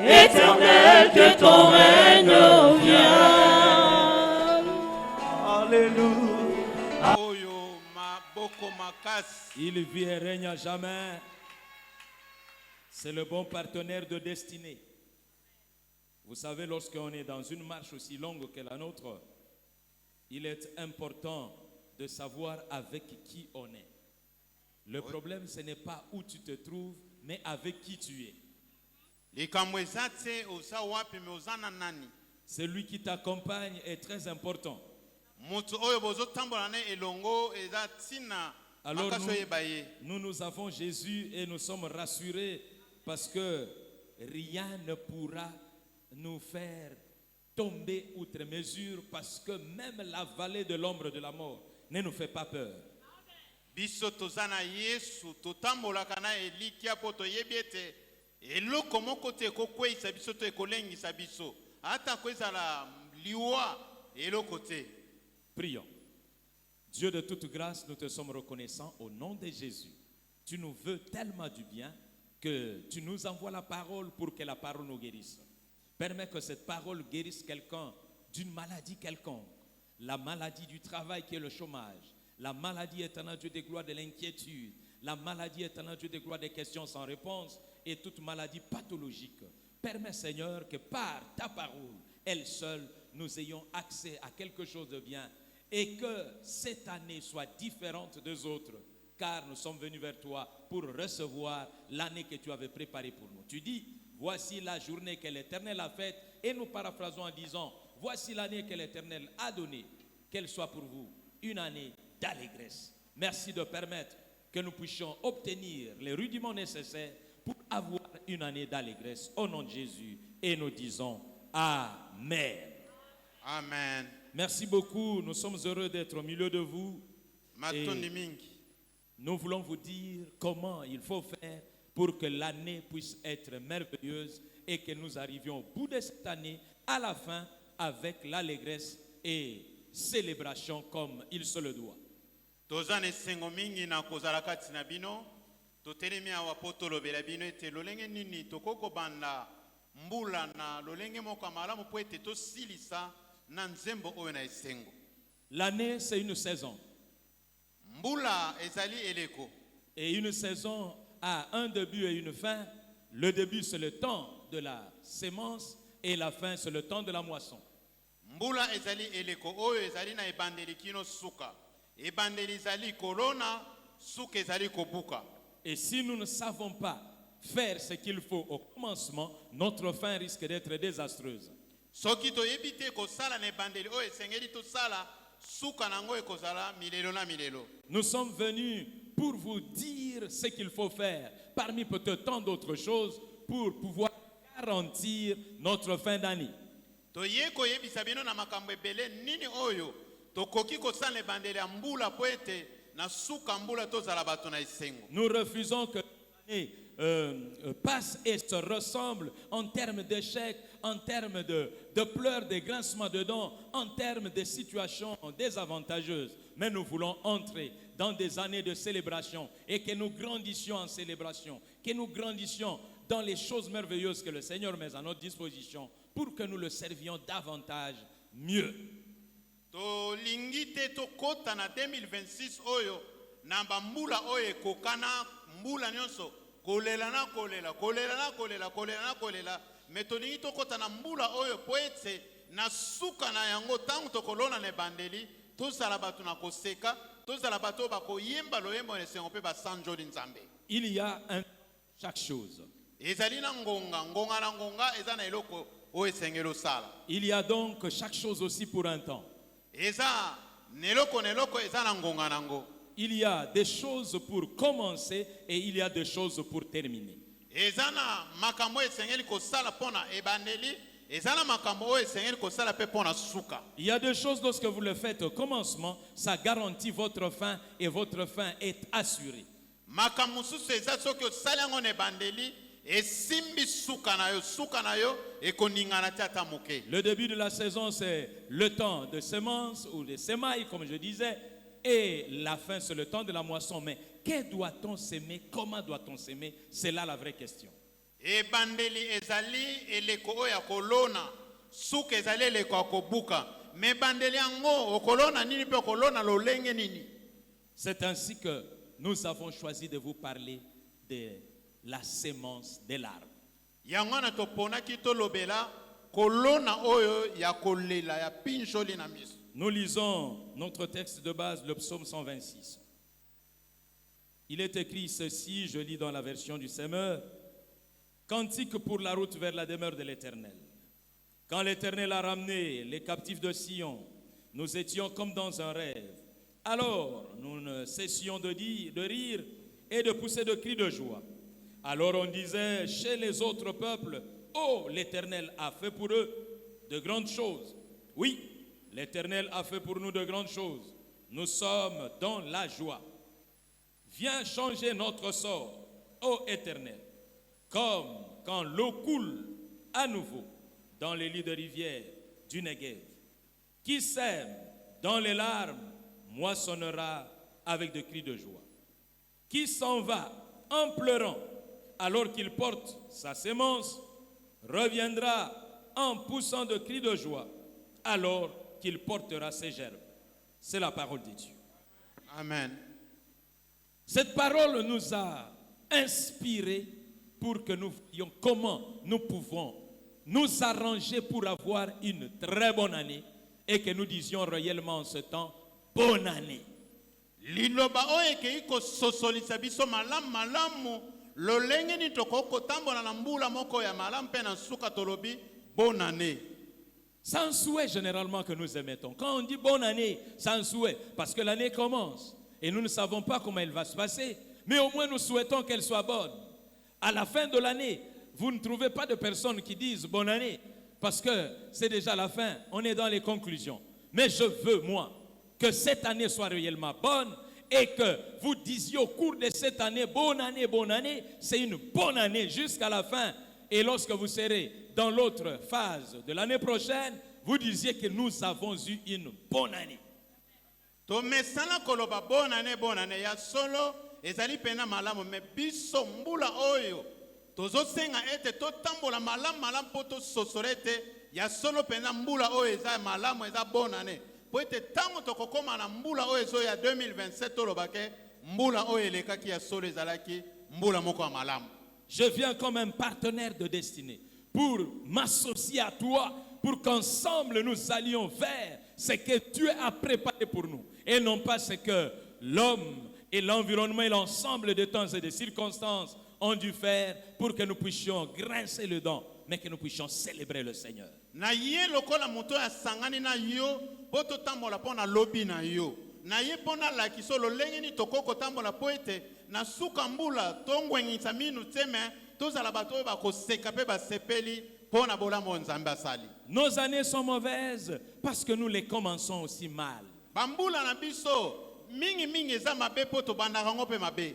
Éternel, que ton règne vienne. Alléluia. Il vit et règne à jamais. C'est le bon partenaire de destinée. Vous savez, lorsqu'on est dans une marche aussi longue que la nôtre, il est important de savoir avec qui on est. Le problème, ce n'est pas où tu te trouves, mais avec qui tu es. Celui qui t'accompagne est très important. Alors nous avons Jésus et nous sommes rassurés parce que rien ne pourra nous faire tomber outre mesure, parce que même la vallée de l'ombre de la mort ne nous fait pas peur. Prions. Dieu de toute grâce, nous te sommes reconnaissants au nom de Jésus. Tu nous veux tellement du bien que tu nous envoies la parole pour que la parole nous guérisse. Permets que cette parole guérisse quelqu'un d'une maladie quelconque. La maladie du travail qui est le chômage. La maladie éternelle Dieu de gloire de l'inquiétude. La maladie éternelle Dieu de gloire des questions sans réponse. Et toute maladie pathologique. Permets Seigneur que par ta parole, elle seule, nous ayons accès à quelque chose de bien. Et que cette année soit différente des autres. Car nous sommes venus vers toi pour recevoir l'année que tu avais préparée pour nous. Tu dis, voici la journée que l'Éternel a faite. Et nous paraphrasons en disant, voici l'année que l'Éternel a donnée. Qu'elle soit pour vous une année d'allégresse. Merci de permettre que nous puissions obtenir les rudiments nécessaires pour avoir une année d'allégresse. Au nom de Jésus. Et nous disons Amen. Amen. Merci beaucoup. Nous sommes heureux d'être au milieu de vous. Et nous voulons vous dire comment il faut faire pour que l'année puisse être merveilleuse et que nous arrivions au bout de cette année, à la fin, avec l'allégresse et célébration comme il se le doit. L'année, c'est une saison. Et une saison a un début et une fin. Le début, c'est le temps de la sémence et la fin, c'est le temps de la moisson. Mbula ezali eleko oyo ezali na ebandeli kino suka. Ebandeli ezali korona, suka ezali kobuka. Et si nous ne savons pas faire ce qu'il faut au commencement, notre fin risque d'être désastreuse. Soki toyebite kosala na ebandeli oyo esengeli tosala, suka nango ekozala milelo na milelo. Nous sommes venus pour vous dire ce qu'il faut faire, parmi peut-être tant d'autres choses, pour pouvoir garantir notre fin d'année. Toye koyebisa bino na makambo ebele nini oyo tokoki kosala ebandeli ya mbula po ete na suka mbula tozala bato na esengo. Nous refusons que l'année passe et se ressemble en termes d'échecs, en termes de pleurs, de grincements de dents, en termes de situations désavantageuses. Mais nous voulons entrer dans des années de célébration et que nous grandissions en célébration, que nous grandissions dans les choses merveilleuses que le Seigneur met à notre disposition pour que nous le servions davantage mieux. To lingite to kota na 2026 oyo na mbula oyo kokana mbula nyonso kolela na kolela kolela na kolela kolela na kolela metodingi to kota na mbula oyo poete na suka na yango tangu to kolona ne bandeli to sala batu na koseka to sala batu ba koyemba loyembo ne sengo pe ba sanjo nzambe. Il y a chaque chose. Ezali na ngonga ngonga na ngonga ezana eloko o esengelo sala. Il y a donc chaque chose aussi pour un temps. Eza neloko neloko ezana ngonga nango. Il y a des choses pour commencer et il y a des choses pour terminer. Ezana makambo esengeli ko sala pona ebandeli ezana makambo o esengeli ko sala pe pona suka. Il y a des choses lorsque vous le faites au commencement, ça garantit votre fin et votre fin est assurée. Makambo susu eza soki o sala ngo ne bandeli esimbi suka na yo ekoningana tata moke. Le début de la saison, c'est le temps de semence ou de semailles, comme je disais, et la fin, c'est le temps de la moisson. Mais que doit-on s'aimer? Comment doit-on s'aimer? C'est là la vraie question. ebandeli ezali eleko oyo ya kolona suka ezali eleko ya kobuka me ebandeli yango okolona nini mpe okolona lolenge nini. C'est ainsi que nous avons choisi de vous parler de la sémence de l'arbre. yango wana toponaki tolobela kolona oyo ya kolela ya pinjoli na miso. Nous lisons notre texte de base, le psaume 126. Il est écrit ceci, je lis dans la version du Semeur. Cantique pour la route vers la demeure de l'Éternel. Quand l'Éternel a ramené les captifs de Sion, nous étions comme dans un rêve. Alors nous ne cessions de rire et de pousser de cris de joie. Alors on disait chez les autres peuples, oh, l'Éternel a fait pour eux de grandes choses. Oui, l'Éternel a fait pour nous de grandes choses. Nous sommes dans la joie. Viens changer notre sort, ô Éternel, comme quand l'eau coule à nouveau dans les lits de rivière du Negev. Qui sème dans les larmes moissonnera avec des cris de joie. Qui s'en va en pleurant alors qu'il porte sa sémence reviendra en poussant de cris de joie alors qu'il portera ses gerbes. C'est la parole de Dieu. Amen. Cette parole nous a inspirés pour que nous voyions comment nous pouvons nous arranger pour avoir une très bonne année et que nous disions réellement en ce temps, bonne année. Liloba oyo ekei kososolisa biso malamu lolenge ni tokotambola na mbula moko ya malamu mpe na suka tolobi bonne année. C'est un souhait généralement que nous émettons. Quand on dit bonne année, c'est un souhait parce que l'année commence et nous ne savons pas comment elle va se passer, mais au moins nous souhaitons qu'elle soit bonne. À la fin de l'année, vous ne trouvez pas de personnes qui disent bonne année parce que c'est déjà la fin, on est dans les conclusions. Mais je veux, moi, que cette année soit réellement bonne et que vous disiez au cours de cette année, bonne année, c'est une bonne année jusqu'à la fin. Et lorsque vous serez dans l'autre phase de l'année prochaine, vous disiez que nous avons eu une bonne année. Tomesana koloba bonne année ya solo ezali pena malamu me biso mbula oyo tozosenga ete totambola malamu po tososorete ya solo pena mbula oyo eza malamu eza bonne année. Po ete tango tokokoma na mbula oyo ezo ya 2027 tolobake mbula oyo elekaki ya solo ezalaki mbula moko ya malamu. Je viens comme un partenaire de destinée pour m'associer à toi, pour qu'ensemble nous allions vers ce que Dieu a préparé pour nous. Et non pas ce que l'homme et l'environnement et l'ensemble des temps et des circonstances ont dû faire pour que nous puissions grincer le dent, mais que nous puissions célébrer le Seigneur. Na ye lokola moto ya sangani na yo, poto tambola pona lobi na yo. Na ye pona la kiso lolenge ni tokoko tambola poete na suka mbula tongwengisa minu tseme tozala bato ba koseka pe ba sepeli pona bolamo nzambe asali. Nos années sont mauvaises parce que nous les commençons aussi mal. Bambula na biso mingi eza mabe poto bandaka ngo pe mabe.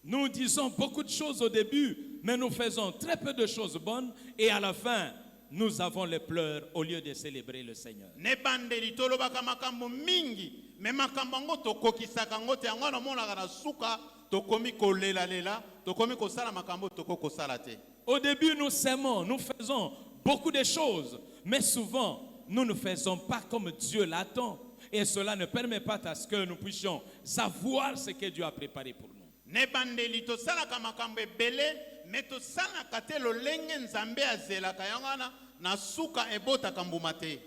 Nous disons beaucoup de choses au début, mais nous faisons très peu de choses bonnes et à la fin, nous avons les pleurs au lieu de célébrer le Seigneur. Ne bandeli tolobaka makambo mingi, me makambo ngo tokokisaka ngo te yango na mona na suka tokomi kolela tokomi kosala makambo tokoko sala te. Au début, nous s'aimons, nous faisons beaucoup de choses, mais souvent, nous ne faisons pas comme Dieu l'attend. Et cela ne permet pas à ce que nous puissions savoir ce que Dieu a préparé pour nous. Ne bandeli tosalaka makambo ebele, me tosalaka te lolenge nzambe azelaka yango na suka ebotaka mbuma te.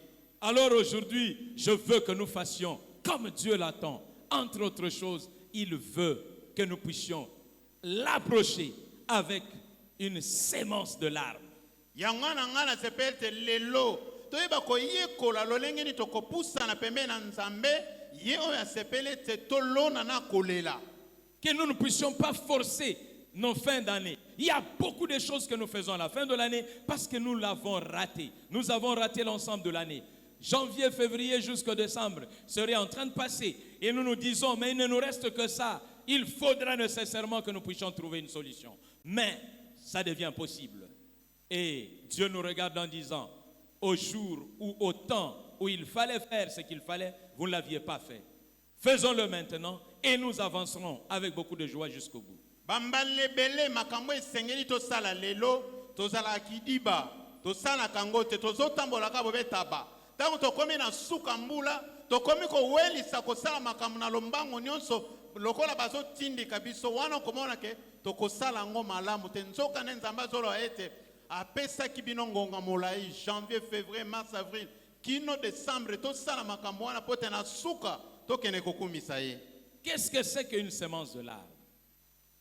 Alors aujourd'hui, je veux que nous fassions comme Dieu l'attend. Entre autres choses, il veut que nous puissions l'approcher avec une sémence de larmes. Yango na sepele te lelo toyeba koyekola lolenge ni tokopusa na pembe na nzambe ye oyo sepele te tolona na kolela. Que nous ne puissions pas forcer nos fins d'année. Il y a beaucoup de choses que nous faisons à la fin de l'année parce que nous l'avons raté. Nous avons raté l'ensemble de l'année. Janvier, février jusqu'au décembre serait en train de passer. Et nous nous disons, mais il ne nous reste que ça. Il faudra nécessairement que nous puissions trouver une solution. Mais ça devient possible. Et Dieu nous regarde en disant, au jour ou au temps où il fallait faire ce qu'il fallait, vous ne l'aviez pas fait. Faisons-le maintenant et nous avancerons avec beaucoup de joie jusqu'au bout. bambala ebele makambo esengeli tosala lelo tozala kidiba tosala kango te tozotambolaka bobetaba ntango tokomi na suka mbula tokomi kowelisa kosala makambo na lombango nyonso lokola bazotindika biso wana okomona ke tokosala yango malamu te nzoka nde nzambe azoloba ete apesaki bino ngonga molai janvier février mars avril kino décembre tosala makambo wana po te na suka tokende kokumisa ye. Qu'est-ce que c'est qu'une semence de l'arbre?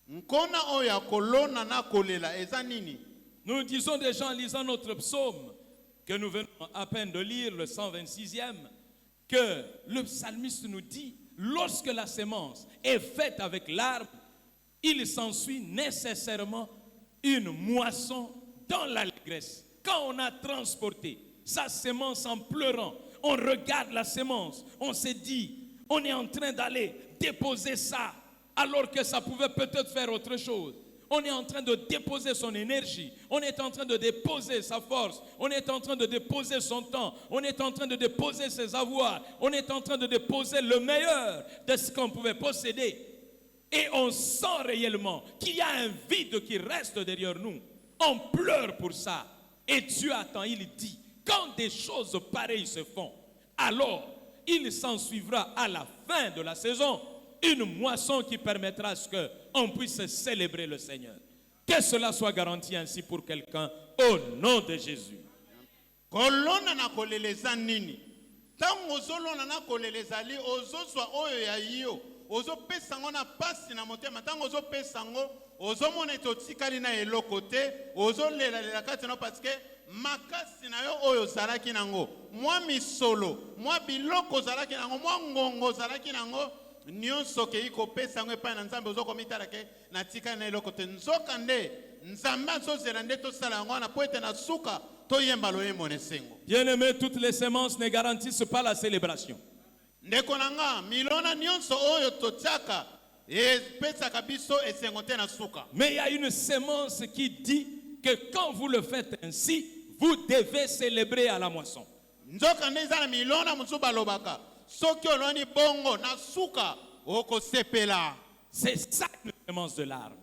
Nkona oya kolona na kolela eza nini? Nous disons déjà en lisant notre psaume que nous venons à peine de lire, le 126e, que le psalmiste nous dit, lorsque la semence est faite avec l'arbre, il s'ensuit nécessairement une moisson dans l'allégresse. Quand on a transporté sa semence en pleurant, on regarde la semence, on s'est dit, on est en train d'aller déposer ça, alors que ça pouvait peut-être faire autre chose. On est en train de déposer son énergie, on est en train de déposer sa force, on est en train de déposer son temps, on est en train de déposer ses avoirs, on est en train de déposer le meilleur de ce qu'on pouvait posséder. Et on sent réellement qu'il y a un vide qui reste derrière nous. On pleure pour ça. Et Dieu attend, il dit, quand des choses pareilles se font, alors il s'en suivra à la fin de la saison une moisson qui permettra à ce qu'on puisse célébrer le Seigneur. Que cela soit garanti ainsi pour quelqu'un au nom de Jésus. Kolona na koleleza nini? Tango ozolona na kolelezali ozozwa oyo ya yo. Ozopesa ngo na pasi na motema tango ozopesa ngo ozomona totikali na eloko te ozolela kati na parce que makasi na yo oyo zalaki nango mwa misolo mwa biloko zalaki nango mwa ngongo zalaki nango nyonso ke ikopesa ngo epai na nzambe ozokomitala ke na tika na eloko te nzoka nde nzambe azozela nde tosala yango wana po ete na suka toyemba loyembo nesengo. Bien-aimés, toutes les semences ne garantissent pas la célébration. Ndeko nanga milona nyonso oyo totiaka epesaka biso esengo te na suka. Mais il y a une semence qui dit que quand vous le faites ainsi, vous devez célébrer à la moisson. Nzoka nde eza na milona mosusu balobaka soki oloni bongo na suka okosepela. C'est ça une semence de larmes.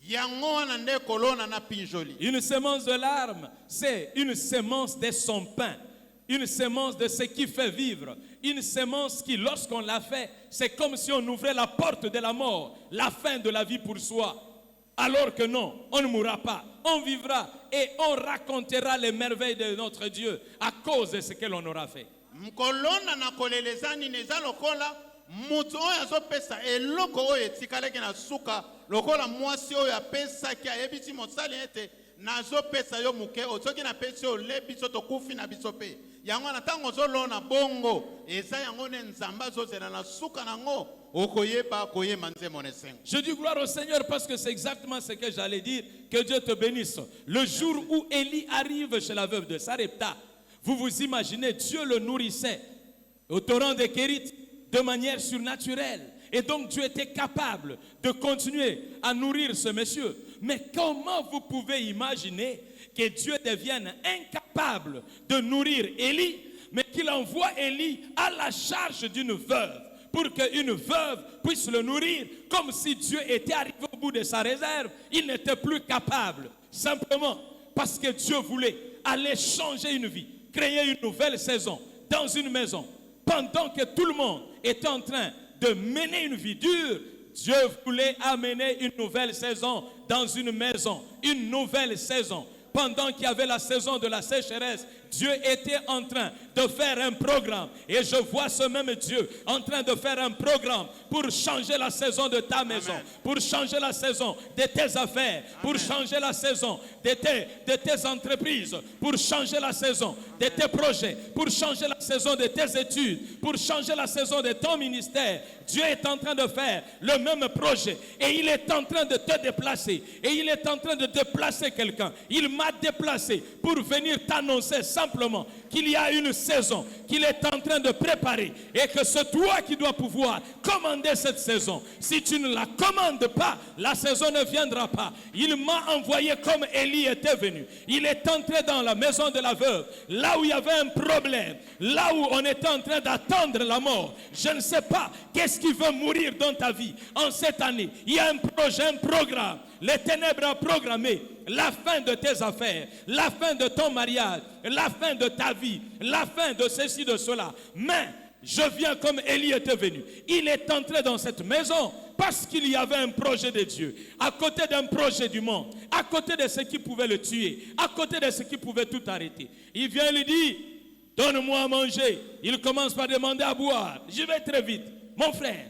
Yango wana nde kolona na pinjoli. Une semence de larmes, c'est une semence de son pain. Une semence de ce qui fait vivre. Une semence qui, lorsqu'on l'a fait, c'est comme si on ouvrait la porte de la mort, la fin de la vie pour soi. Alors que non, on ne mourra pas. On vivra et on racontera les merveilles de notre Dieu à cause de ce que l'on aura fait. Mkolona na kolelezani neza lokola mutu oyo azopesa eloko oyo etikalaki na suka lokola mwasi oyo apesaki ayebisi mosali ete nazopesa yo muke soki napesi yo le biso tokufi na biso pe yango na ntango ozolona bongo eza yango ne nzambe azozela na suka nango okoyeba koyeba nzembo nesengo. Je dis gloire au Seigneur parce que c'est exactement ce que j'allais dire. Que Dieu te bénisse. Le jour où Élie arrive chez la veuve de Sarepta, vous vous imaginez, Dieu le nourrissait au torrent de Kérit de manière surnaturelle. Et donc Dieu était capable de continuer à nourrir ce monsieur. Mais comment vous pouvez imaginer que Dieu devienne incapable de nourrir Élie, mais qu'il envoie Élie à la charge d'une veuve pour qu'une veuve puisse le nourrir, comme si Dieu était arrivé au bout de sa réserve. Il n'était plus capable, simplement parce que Dieu voulait aller changer une vie, créer une nouvelle saison dans une maison. Pendant que tout le monde était en train de mener une vie dure, Dieu voulait amener une nouvelle saison dans une maison, une nouvelle saison. Pendant qu'il y avait la saison de la sécheresse, Dieu était en train de faire un programme. Et je vois ce même Dieu en train de faire un programme pour changer la saison de ta maison, pour changer la saison de tes affaires, pour changer la saison de tes entreprises, pour changer la saison de tes projets, pour changer la saison de tes études, pour changer la saison de ton ministère. Dieu est en train de faire le même projet et il est en train de te déplacer et il est en train de déplacer quelqu'un. Il m'a déplacé pour venir t'annoncer simplement qu'il y a une saison qu'il est en train de préparer et que c'est toi qui dois pouvoir commander cette saison. Si tu ne la commandes pas, la saison ne viendra pas. Il m'a envoyé comme Élie était venu. Il est entré dans la maison de la veuve, là où il y avait un problème, là où on était en train d'attendre la mort. Je ne sais pas qu'est-ce qui veut mourir dans ta vie en cette année. Il y a un projet, un programme. Les ténèbres ont programmé la fin de tes affaires, la fin de ton mariage, la fin de ta vie, la fin de ceci, de cela. Mais je viens comme Élie était venu. Il est entré dans cette maison parce qu'il y avait un projet de Dieu, à côté d'un projet du monde, à côté de ce qui pouvait le tuer, à côté de ce qui pouvait tout arrêter. Il vient lui dire, donne-moi à manger. Il commence par demander à boire. Je vais très vite. Mon frère,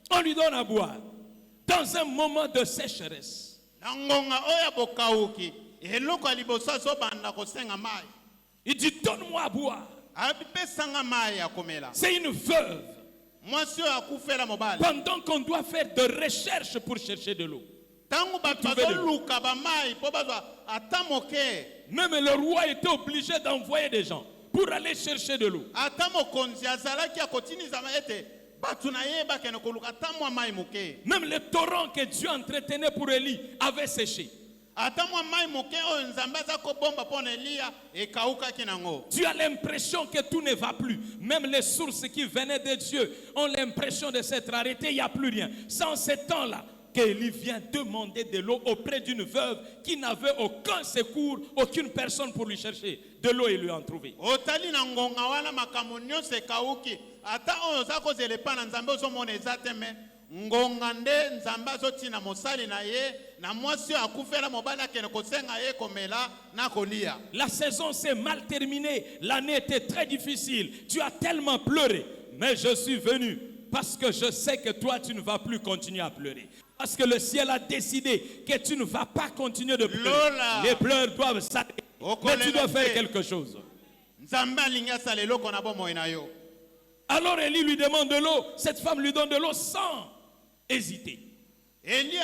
on lui donne à boire. Dans un moment de sécheresse. Il dit, donne-moi à boire. C'est une veuve. Pendant qu'on doit faire de recherches pour chercher de l'eau. Même le roi était obligé d'envoyer des gens pour aller chercher de l'eau. Même le torrent que Dieu entretenait pour Élie avait séché. Tu as l'impression que tout ne va plus. Même les sources qui venaient de Dieu ont l'impression de s'être arrêtées. Il n'y a plus rien. Sans ce temps-là, qu'Élie vient demander de l'eau auprès d'une veuve qui n'avait aucun secours, aucune personne pour lui chercher de l'eau et lui en trouver. La saison s'est mal terminée, l'année était très difficile, tu as tellement pleuré, mais je suis venu parce que je sais que toi tu ne vas plus continuer à pleurer. Parce que le ciel a décidé que tu ne vas pas continuer de pleurer. Les pleurs doivent s'arrêter. Mais tu dois faire quelque chose. Alors Élie lui demande de l'eau. Cette femme lui donne de l'eau sans hésiter. C'était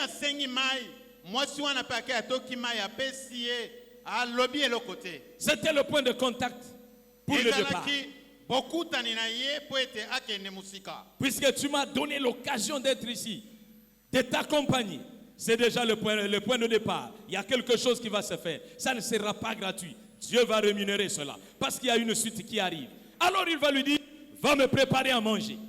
le point de contact pour le départ. Puisque tu m'as donné l'occasion d'être ici, de t'accompagner, c'est déjà le point de départ. Il y a quelque chose qui va se faire. Ça ne sera pas gratuit. Dieu va rémunérer cela. Parce qu'il y a une suite qui arrive. Alors il va lui dire, va me préparer à manger.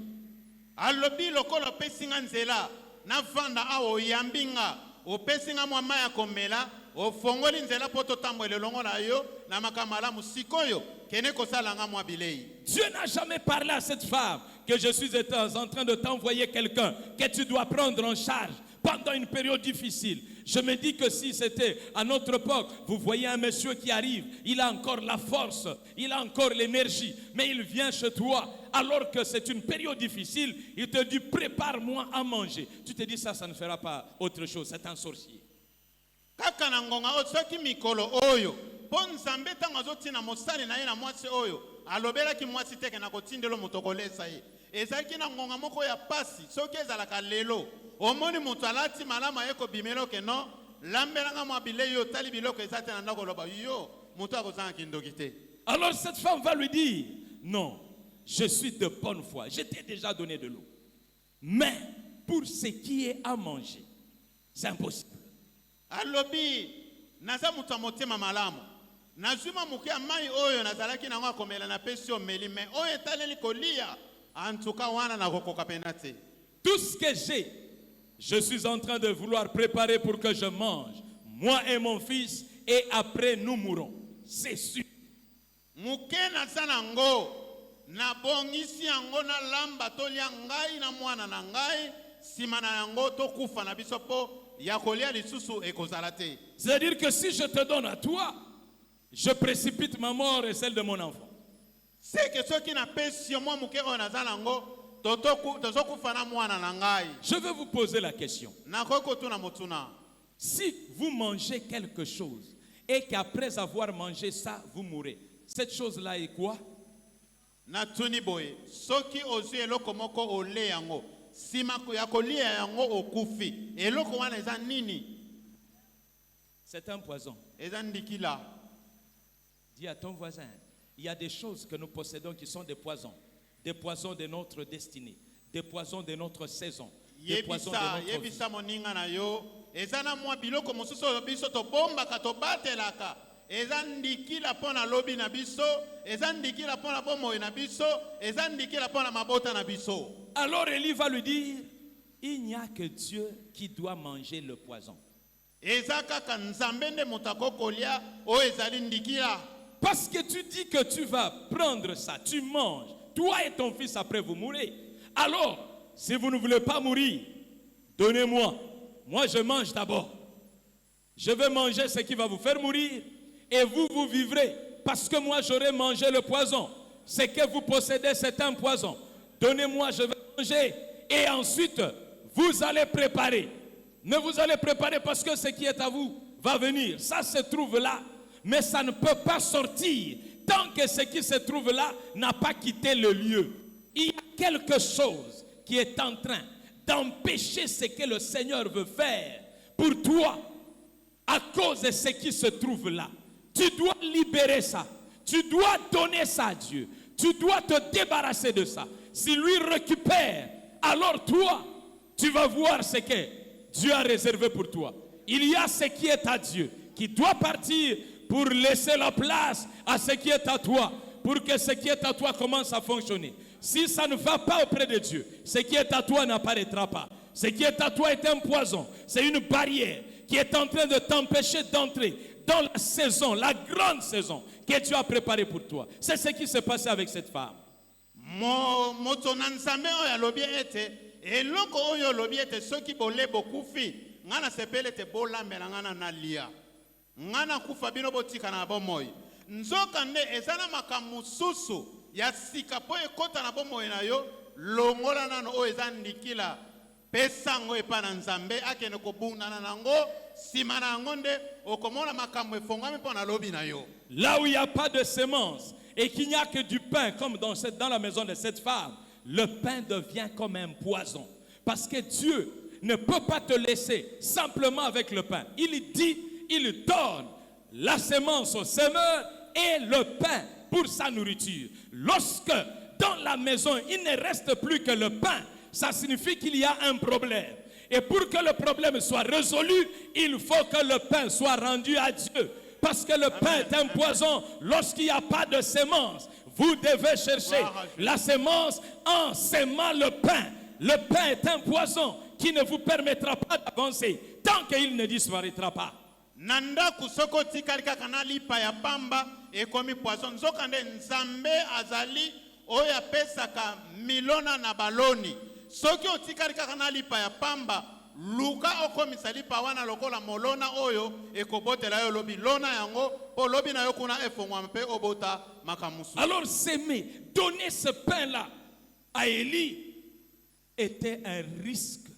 Dieu n'a jamais parlé à cette femme que je suis en train de t'envoyer quelqu'un que tu dois prendre en charge pendant une période difficile. Je me dis que si c'était à notre époque, vous voyez un monsieur qui arrive, il a encore la force, il a encore l'énergie, mais il vient chez toi alors que c'est une période difficile, il te dit prépare-moi à manger. Tu te dis ça ne fera pas autre chose, c'est un sorcier. alobelaki mwasi teke na kotindelo motokolesa ye ezaki na ngonga moko ya pasi soki ezalaka lelo omoni mutu alati malama ye kobimelo ke no lambelanga mwa bilei yo tali biloko eza te na ndako loba yo mutu akozanga kindoki te. Alors cette femme va lui dire non, je suis de bonne foi, je t'ai déjà donné de l'eau, mais pour ce qui est à manger c'est impossible. Alobi naza mutu amotema malamu nazuma mukia mai oyo nazalaki nango akomela na pesi omeli me oyo etaleli kolia en tout cas wana na kokoka penate. Tout ce que j'ai, je suis en train de vouloir préparer pour que je mange, moi et mon fils, et après nous mourrons, c'est sûr. Muke naza nango na bongisi yango na lamba tolia ngai na mwana na ngai sima na yango tokufa na biso po ya kolia lisusu ekozala te. C'est-à-dire que si je te donne à toi, je précipite ma mort et celle de mon enfant. C'est que ceux qui n'a pas si moi muke o nazala ngo tozokufa na mwana na ngai. Je veux vous poser la question. Na koko tuna motuna. Si vous mangez quelque chose et qu'après avoir mangé ça, vous mourrez, cette chose-là est quoi? Na tuni boye, soki ozui eloko moko ole yango, sima ya kolia yango okufi, eloko wana eza nini? C'est un poison. eza ndikila. Dis à ton voisin, il y a des choses que nous possédons qui sont des poisons de notre destinée, des poisons de notre saison, des poisons de notre vie. Yebisa moninga na yo, eza na mwa biloko mosusu oyo biso tobombaka tobatelaka. Eza ndikila pona lobi na biso, eza ndikila pona bomoi na biso, eza ndikila pona mabota na biso. Alors Élie va lui dire, il n'y a que Dieu qui doit manger le poison. Eza kaka nzambe nde moto akokolia oyo ezali ndikila. Parce que tu dis que tu vas prendre ça, tu manges, toi et ton fils après vous mourrez. Alors, si vous ne voulez pas mourir, donnez-moi. Moi je mange d'abord. Je vais manger ce qui va vous faire mourir et vous vivrez. Parce que moi j'aurai mangé le poison. Ce que vous possédez c'est un poison. Donnez-moi, je vais manger et ensuite vous allez préparer. Mais vous allez préparer parce que ce qui est à vous va venir. Ça se trouve là. Mais ça ne peut pas sortir tant que ce qui se trouve là n'a pas quitté le lieu. Il y a quelque chose qui est en train d'empêcher ce que le Seigneur veut faire pour toi à cause de ce qui se trouve là. Tu dois libérer ça. Tu dois donner ça à Dieu. Tu dois te débarrasser de ça. Si lui récupère, alors toi, tu vas voir ce que Dieu a réservé pour toi. Il y a ce qui est à Dieu qui doit partir pour laisser la place à ce qui est à toi, pour que ce qui est à toi commence à fonctionner. Si ça ne va pas auprès de Dieu, ce qui est à toi n'apparaîtra pas. Ce qui est à toi est un poison, c'est une barrière qui est en train de t'empêcher d'entrer dans la saison, la grande saison que Dieu a préparée pour toi. C'est ce qui s'est passé avec cette femme. Moto na nzambe oyo alobi ete eloko oyo alobi ete soki bole bokufi ngana sepele te bolambela ngana na lia ngana kufa bino botika na bomoi nzoka nde eza na makambo mosusu ya sika po ekota na bomoi na yo longola nano oyo eza ndikila pesa yango epa na nzambe akende kobundana nango nsima na yango nde okomona makambo efongwami mpo na lobi na yo. Là où il n'y a pas de semence et qu'il n'y a que du pain, comme dans la maison de cette femme, le pain devient comme un poison. Parce que Dieu ne peut pas te laisser simplement avec le pain. Il dit, il donne la semence au semeur et le pain pour sa nourriture. Lorsque dans la maison, il ne reste plus que le pain, ça signifie qu'il y a un problème. Et pour que le problème soit résolu, il faut que le pain soit rendu à Dieu. Parce que le pain est un poison lorsqu'il n'y a pas de semence. Vous devez chercher la semence en sémant le pain. Le pain est un poison qui ne vous permettra pas d'avancer tant qu'il ne disparaîtra pas. Nanda kusoko tikali kaka na lipa ya pamba ekomi poison nzoka nde nzambe azali oyo apesaka milona na baloni soki otikali kaka na lipa ya pamba luka okomisa lipa wana lokola molona oyo ekobotela yo lobi lona yango po lobi na yo kuna efongwa mpe obota makamusu. Alors s'aimer, donner ce pain-là à Élie était un risque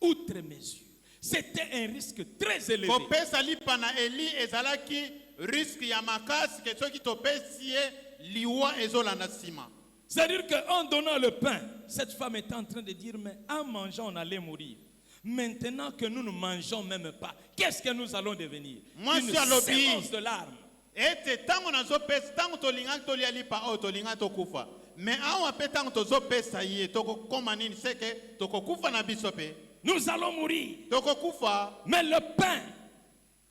outre mesure. C'était un risque très élevé. Kopesa lipa na Eli ezalaki risque ya makasi ke soki topesi ye liwa ezolanda sima. C'est-à-dire qu'en donnant le pain, cette femme était en train de dire, mais en mangeant, on allait mourir. Maintenant que nous ne mangeons même pas, qu'est-ce que nous allons devenir? Une sémence de larmes. Ete tango nazo pesa tango tolinga tolia lipa o tolinga tokufa. Mais awa pe tango tozo pesa ye toko koma nini seke toko kufa na biso pe. Nous allons mourir. Toko kufa. Mais le pain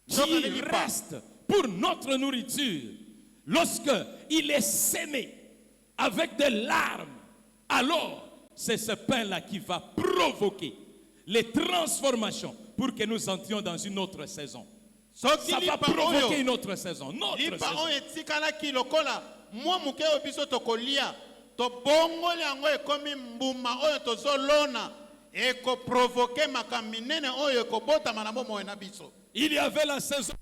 qui reste pour notre nourriture, lorsque il est sémé avec des larmes, alors c'est ce pain-là qui va provoquer les transformations pour que nous entrions dans une autre saison. Ça va provoquer une autre saison. Lipa oyo etikalaki lokola mwa muke oyo biso tokolia tobongoli yango ekomi mbuma oyo tozolona ekoprovoke makambo minene oyo ekobotama na bomoi na biso. Il y avait la saison.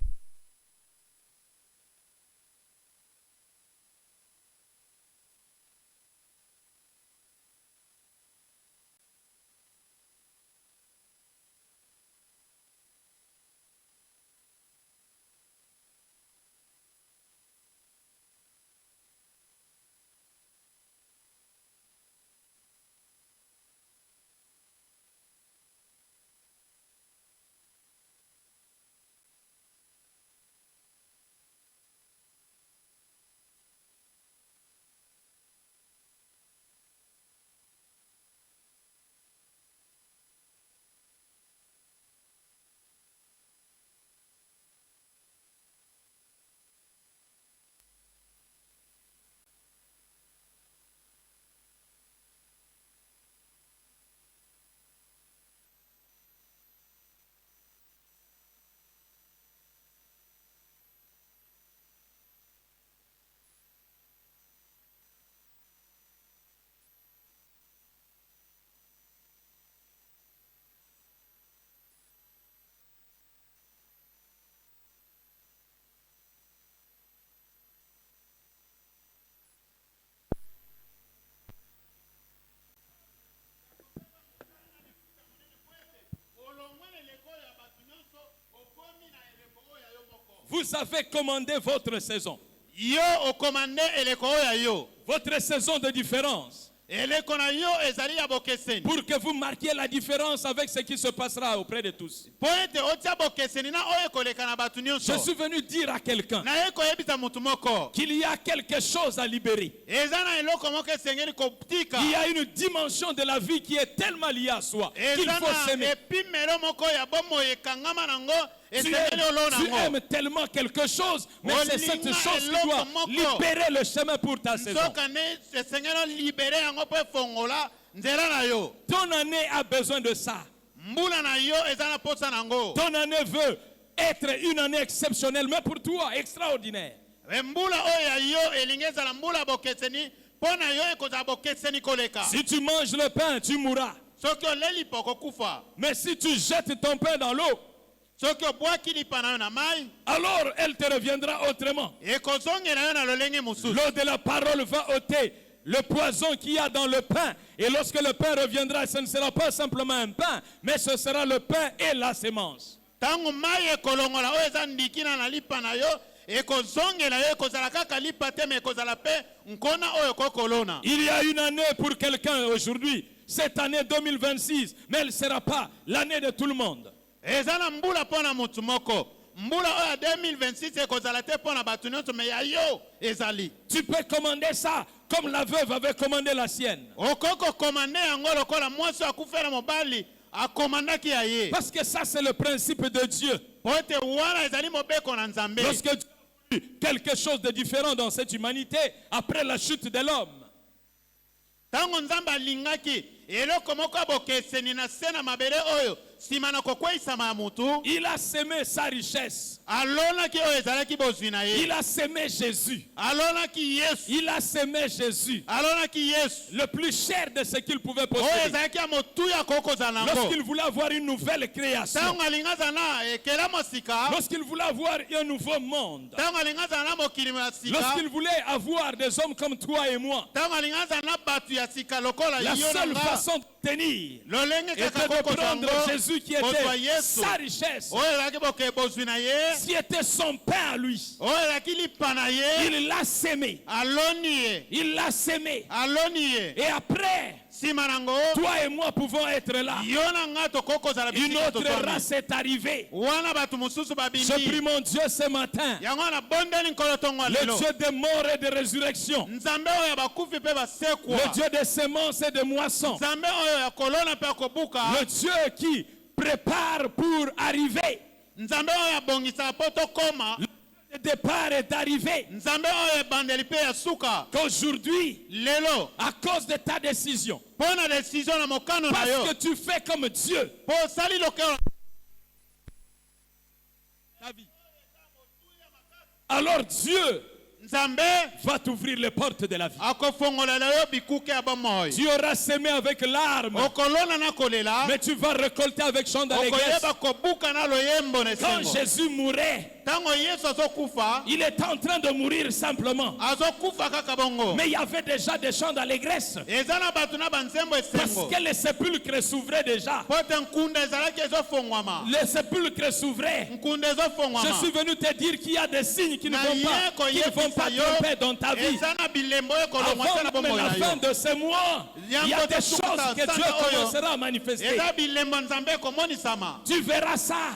Vous avez commandé votre saison. Yo okomande eleko oyo ya yo. Votre saison de différence. Eleko na yo ezali ya bokeseni. Pour que vous marquiez la différence avec ce qui se passera auprès de tous. Po ete otia bokeseni na oyo ekoleka na bato nyonso. Je suis venu dire à quelqu'un Na ye koyebisa mutu moko. qu'il y a quelque chose à libérer. Eza na eloko moko esengeli kotika. Il y a une dimension de la vie qui est tellement liée à soi qu'il Eza faut na s'aimer. epimelo moko ya bomo ekangama nango. Tu aimes tellement quelque chose, mais c'est cette chose qui doit libérer le chemin pour ta saison. Ton année a besoin de ça. Ton année veut être une année exceptionnelle, mais pour toi, extraordinaire. Si tu manges le pain, tu mourras. Mais si tu jettes ton pain dans l'eau, alors elle te reviendra autrement. L'eau de la parole va ôter le poison qu'il y a dans le pain. Et lorsque le pain reviendra, ce ne sera pas simplement un pain, mais ce sera le pain et la sémence. Il y a une année pour quelqu'un aujourd'hui, cette année 2026, mais elle ne sera pas l'année de tout le monde. Ezana mbula pona mutu moko. Mbula oya 2026 ekozala te pona batu nyonso me ya yo ezali. Tu peux commander ça comme la veuve avait commandé la sienne. Okoko komande yango lokola mwasi akufela mobali akomandaki ya ye. Parce que ça c'est le principe de Dieu. Pote wana ezali mobeko na Nzambe. Lorsque Dieu a vu quelque chose de différent dans cette humanité après la chute de l'homme. Tango Nzambe alingaki eloko moko bokeseni na sena mabere oyo. Il a semé sa richesse. Il a semé Jésus. Il a semé Jésus. Le plus cher de ce qu'il pouvait posséder. Lorsqu'il voulait avoir une nouvelle création. Lorsqu'il voulait avoir un nouveau monde. Lorsqu'il voulait avoir des hommes comme toi et moi. La seule façon de tenir était de prendre Jésus qui était sa richesse, qui était son pain à lui. Il l'a sémé. Il l'a sémé. Et après, toi et moi pouvons être là. Une autre race est arrivée. Je prie mon Dieu ce matin, le Dieu des morts et de résurrection, le Dieu des semences et de moissons, le Dieu qui prépare pour arriver. Le départ est arrivé. Qu'aujourd'hui, à cause de ta décision, parce que tu fais comme Dieu, ta vie, alors Dieu va t'ouvrir les portes de la vie. Tu auras semé avec larmes, mais tu vas récolter avec chant d'allégresse. Quand Jésus mourait, il était en train de mourir simplement. Mais il y avait déjà des chants d'allégresse. Parce que les sépulcres s'ouvraient déjà. Les sépulcres s'ouvraient. Je suis venu te dire qu'il y a des signes qui ne vont pas tromper dans ta vie. Avant même la fin de ce mois, il y a des choses que Dieu commencera à manifester. Tu verras ça.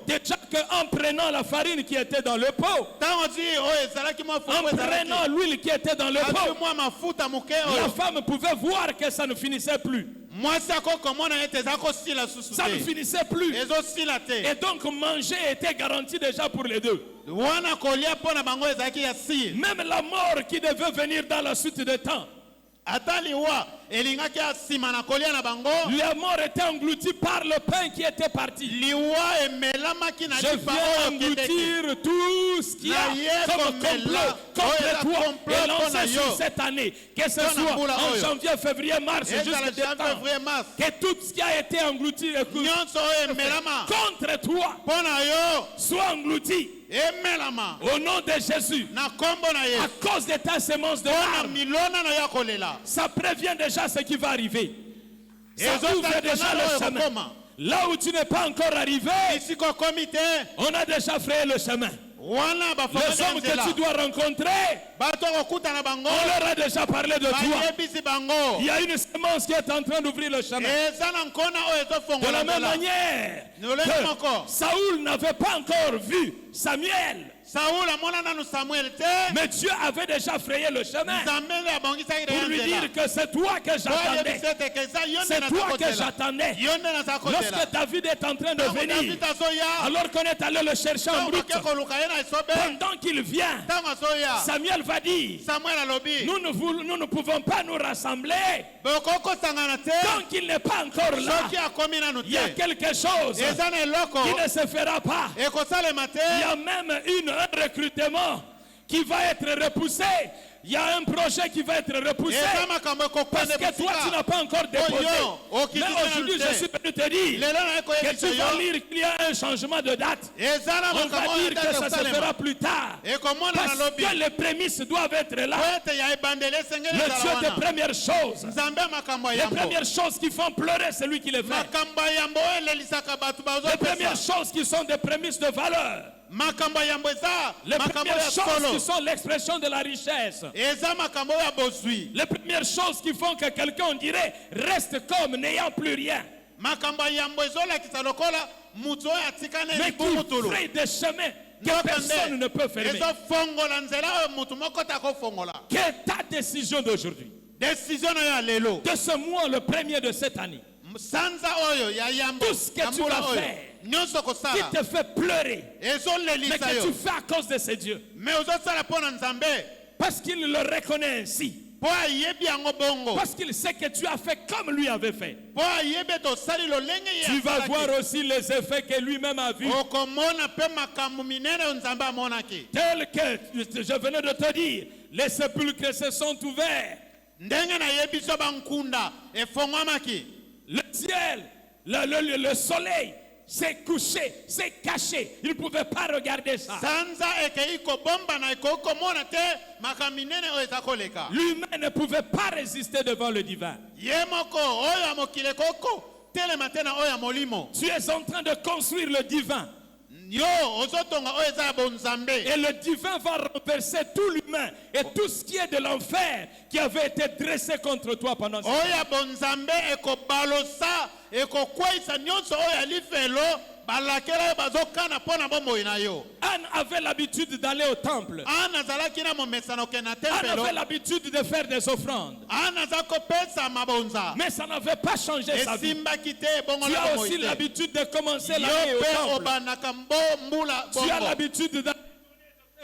Déjà qu'en prenant la farine qui était dans le pot, en prenant l'huile qui était dans le pot, la femme pouvait voir que ça ne finissait plus. Ça ne finissait plus. Et donc manger était garanti déjà pour les deux. Même la mort qui devait venir dans la suite des temps, la mort était engloutie par le pain qui était parti. Je viens engloutir tout ce qui a comme complot contre toi et lancer sur cette année. Que ce soit en janvier, février, mars, jusqu'à décembre. Que tout ce qui a été englouti contre toi soit englouti. Au nom de Jésus, à cause de ta sémence de larmes, ça prévient déjà ce qui va arriver. Ça ouvre déjà le chemin. là où tu n'es pas encore arrivé, isiko okomi te on a déjà frayé le chemin. wana Les hommes que tu dois rencontrer, bato okutana bango on leur a déjà parlé de toi. bayebisi bango Il y a une semence qui est en train d'ouvrir le chemin. eza na nkona oyo De la ezofongola même nzela manière Nolenge que moko. Saoul n'avait pas encore vu Samuel, Saoul amona nanu Samuel te mais Dieu avait déjà frayé le chemin nzambe nde abongisaki pour lui dire que c'est toi que j'attendais. oyebisa ete ke eza yo nde C'est naza toi que kotela j'attendais. yo nde naza kotela Lorsque David est en train de ntango venir, David azoya alors qu'on est allé le chercher en ntango route, bake koluka ye na esobe pendant qu'il vient, ntango azoya Samuel va dire, Samuel alobi nous ne pouvons pas nous rassembler bokoki kosangana te tant qu'il n'est pas encore là. soki akomi nanu Il y a te quelque chose eza na eloko qui ne se fera pas. ekosalema te Il y a même un recrutement qui va être repoussé. Il y a un projet qui va être repoussé. eza makambo Parce ekokende que toi, tu n'as bisika pas encore déposé. Mais aujourd'hui, je suis venu te dire lelo na que ekoyebisa tu vas yo lire qu'il y a un changement de date. eza na On makambo va oyo dire que ça se ekosalema fera plus tard. ekomona na Parce lobi que les prémices doivent être là. po ete ya ebandeli esengeli Le ezala Dieu des wana premières choses. nzambe ya makambo ya Les yambo premières choses qui font pleurer celui qui les fait. makambo ya yambo oyo elelisaka bato Les premières bazopesa choses qui sont des prémices de valeur. makambo ya yambo eza Les makambo premières ya choses solo qui sont l'expression de la richesse. eza makambo oyo ya bozwi Les premières choses qui font que quelqu'un, on dirait, reste comme n'ayant plus rien. makambo ya yambo ezolakisa lokola moto oyo atikana Mais libungutulu qui fraye des chemins que personne ne peut fermer. ezofongola nzela oyo motu moko te akofongola Quelle est ta décision d'aujourd'hui? desizio na yo ya lelo De ce mois, le premier de cette année, sanza oyo ya yambo tout ce que ya tu mbula vas oyo faire, nyonso qui kosala te fait pleurer, mais ezolelisa que tu yo fais à cause de ces dieux. me ozosala mpo na nzambe Parce qu'il le reconnaît ainsi. mpo ayebi yango bongo Parce qu'il sait que tu as fait comme lui avait fait. mpo ayebi ete osali lolenge ye Tu vas asalaki. voir aussi les effets que lui-même a vus. okomona mpe makambo minene oyo nzambe amonaki Tel que je venais de te dire, les sépulcres se sont ouverts. ndenge nayebi biso bankunda efongwamaki Le ciel, le soleil s'est couché, s'est caché. Il ne pouvait pas regarder ça. sanza ekei kobombana ekoki komona te makambo minene oyo eza koleka L'humain ne pouvait pas résister devant le divin. ye moko oyo ya mokili ekoko telema te na oyo ya molimo Tu es en train de construire le divin. yo ozotonga oyo eza ya bonzambe Et le divin va renverser tout l'humain et tout ce qui est de l'enfer qui avait été dressé contre toi pendant ce oyo temps. ya bonzambe ekobalosa ekokweyisa nyonso oyo ya lifelo balakela yo bazokana mpo na bomoi na yo Anne avait l'habitude d'aller au temple. ana azalaki na momesano okende na Anne tempelo avait l'habitude de faire des offrandes. ana aza kopesa mabonza Mais ça n'avait pas changé sa vie. esimbaki te Tu ebongola as bomoi aussi te l'habitude de commencer yo l'année au mpe temple. obandaka mbula Tu as bongo l'habitude de faire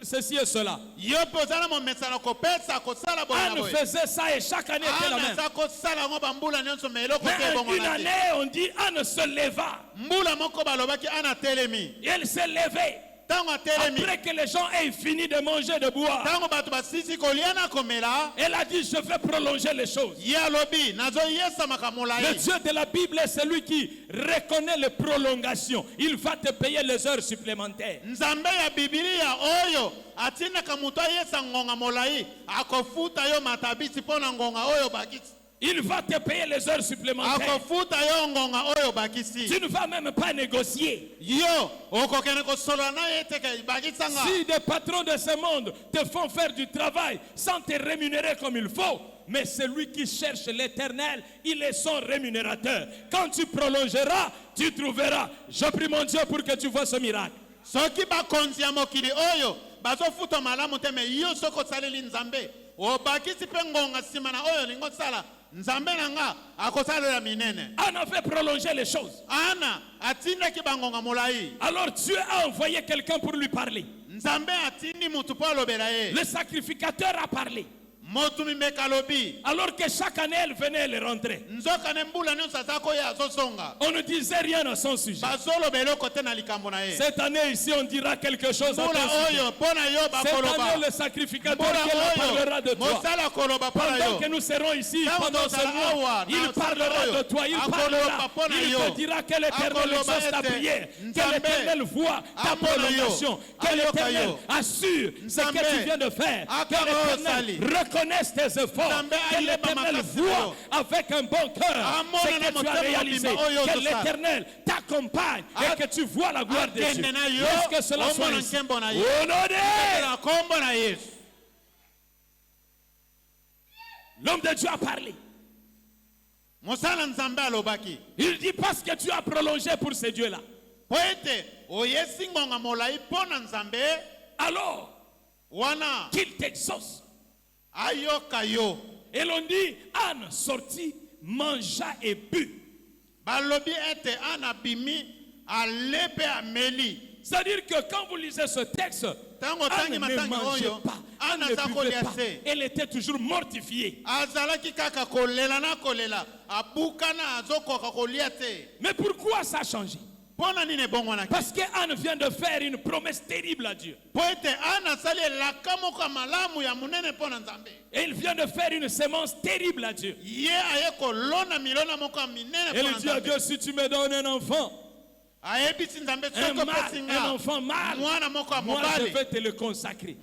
ceci et cela. yo mpe oza na momesano kopesa kosala boye na Anne boye faisait ça et chaque année était la ana même. aza kosala yango bambula nyonso me eloko Mais te une ebongona te année, on dit Anne se leva. mbula moko balobaki ana atelemi Et elle s'est levée. ntango atelemi Après que les gens aient fini de manger, de boire, ntango bato basisi kolia na komela elle a dit, je vais prolonger les choses. ye alobi nazoyesamaka Le molai Dieu de la Bible est celui qui reconnaît les prolongations. Il va te payer les heures supplémentaires. nzambe ya bibilia oyo atindaka moto ayesa ngonga molai akofuta yo matabisi mpo na ngonga oyo bakisi Il va te payer les heures supplémentaires. akofuta yo ngonga oyo bakisi Tu ne vas même pas négocier. yo okokende kosolola na ye teke bakisanga Si des patrons de ce monde te font faire du travail sans te rémunérer comme il faut, mais celui qui cherche l'éternel, il est son rémunérateur. Quand tu prolongeras, tu trouveras. Je prie mon Dieu pour que tu vois ce miracle. soki bakonzi ya mokili oyo bazofuta malamu te me yo soki osaleli nzambe obakisi mpe ngonga nsima na oyo olingi osala nzambe na nga akosalela minene On a fait prolonger les choses. ana atindaki bangonga molai Alors Dieu a envoyé quelqu'un pour lui parler. nzambe atindi mutu mpo alobela ye Le sacrificateur a parlé. motu mimeka alobi Alors que chaque année, elle venait, elle rentrait. nzoka ne mbula nyonso aza koya azosonga On ne disait rien à son sujet. bazoloba eloko te na likambo na ye Cette année ici, on dira quelque chose à ton mbula sujet. oyo mpo na yo Cette bakoloba année, le sacrificateur mbula qui parlera oyo de toi. mosala akoloba mpo na Pendant yo que nous serons ici, Ntango pendant ce tozala mois, awa, il na parlera oyo, de toi, il akoloba parlera, mpo na il yo. te dira que l'Éternel Akoloba exauce ta ete prière, que Nzambe l'Éternel voit ta amona yo, prolongation, que ayoka l'Éternel yo. assure ce Nzambe que tu viens de faire, que akanga oyo l'Éternel osali. connaisse tes efforts, que l'Éternel voit avec un bon cœur ce que tu as réalisé, que l'Éternel t'accompagne et que tu vois la gloire de Dieu. Est-ce que cela soit ici? Au nom de Jésus. L'homme de Dieu a parlé. Il dit parce que tu as prolongé pour ces dieux-là. Alors, qu'il t'exauce. Et l'on dit, Anne sortit, mangea et but. C'est-à-dire que quand vous lisez ce texte, Anne ne mangeait pas, Anne ne buvait pas. Elle était toujours mortifiée. Mais pourquoi ça a changé? Parce qu'Anne vient de faire une promesse terrible à Dieu. Et il vient de faire une sémence terrible à Dieu. Elle dit à Dieu, si tu me donnes un enfant, un enfant mâle, moi je vais te le consacrer.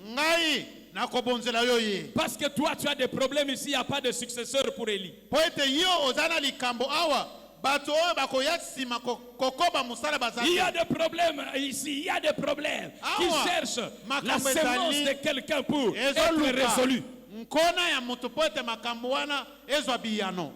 Parce que toi tu as des problèmes ici, il n'y a pas de successeur pour Élie. Il y a des problèmes ici, il y a des problèmes qui cherchent la sémence de quelqu'un pour être résolu.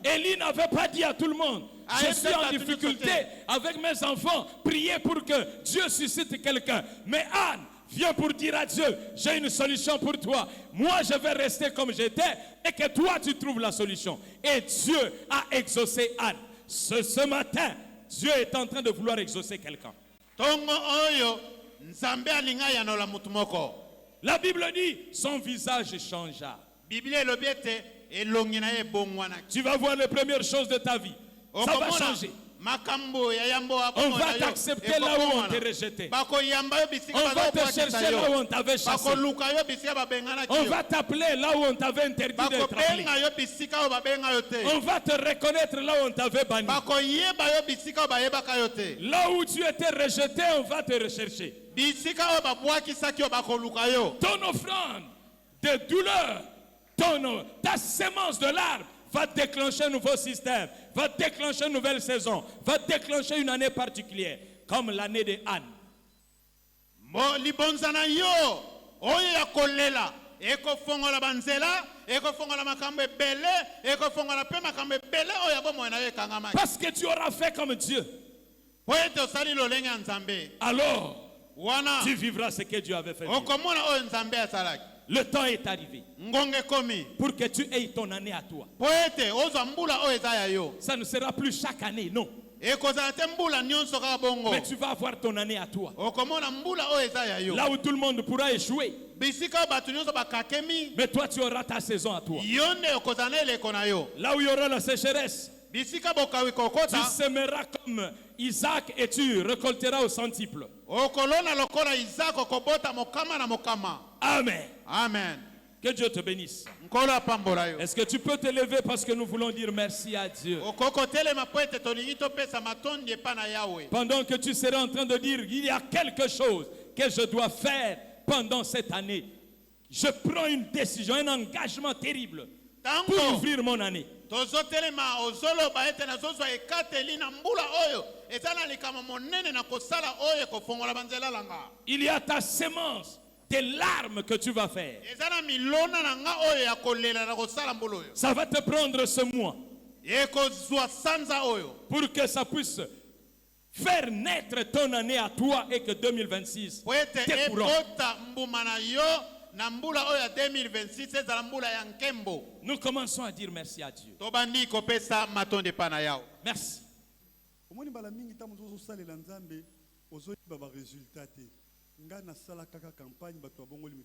Élie n'avait pas dit à tout le monde, je suis en difficulté avec mes enfants, priez pour que Dieu suscite quelqu'un. Mais Anne vient pour dire à Dieu, j'ai une solution pour toi. Moi je vais rester comme j'étais et que toi tu trouves la solution. Et Dieu a exaucé Anne. Ce matin, Dieu est en train de vouloir exaucer quelqu'un. La Bible dit, son visage changea. Tu vas voir les premières choses de ta vie. Ça va changer. On va t'accepter là où on t'a rejeté. On va te chercher là où on t'avait chassé. On va t'appeler là où on t'avait interdit d'être appelé. On va te reconnaître là où on t'avait banni. Là où tu étais rejeté, on va te rechercher. Ton offrande de douleur, ta sémence de larmes va déclencher un nouveau système, va déclencher une nouvelle saison, va déclencher une année particulière, comme l'année de Anne. Parce que tu auras fait comme Dieu. Alors, tu vivras ce que Dieu avait fait. Le temps est arrivé pour que tu aies ton année à toi. Ça ne sera plus chaque année, non. Mais tu vas avoir ton année à toi. Là où tout le monde pourra échouer. Mais toi tu auras ta saison à toi. Là où il y aura la sécheresse, tu sèmeras comme Isaac et tu récolteras au centuple. Amen. Amen. Que Dieu te bénisse. Est-ce que tu peux te lever parce que nous voulons dire merci à Dieu? Pendant que tu seras en train de dire, il y a quelque chose que je dois faire pendant cette année. Je prends une décision, un engagement terrible pour ouvrir mon année. Il y a ta sémence des larmes que tu vas faire. Ça va te prendre ce mois pour que ça puisse faire naître ton année à toi et que 2026 te courant. Nous commençons à dire merci à Dieu. Merci. Nga na sala kaka campagne bato abongoli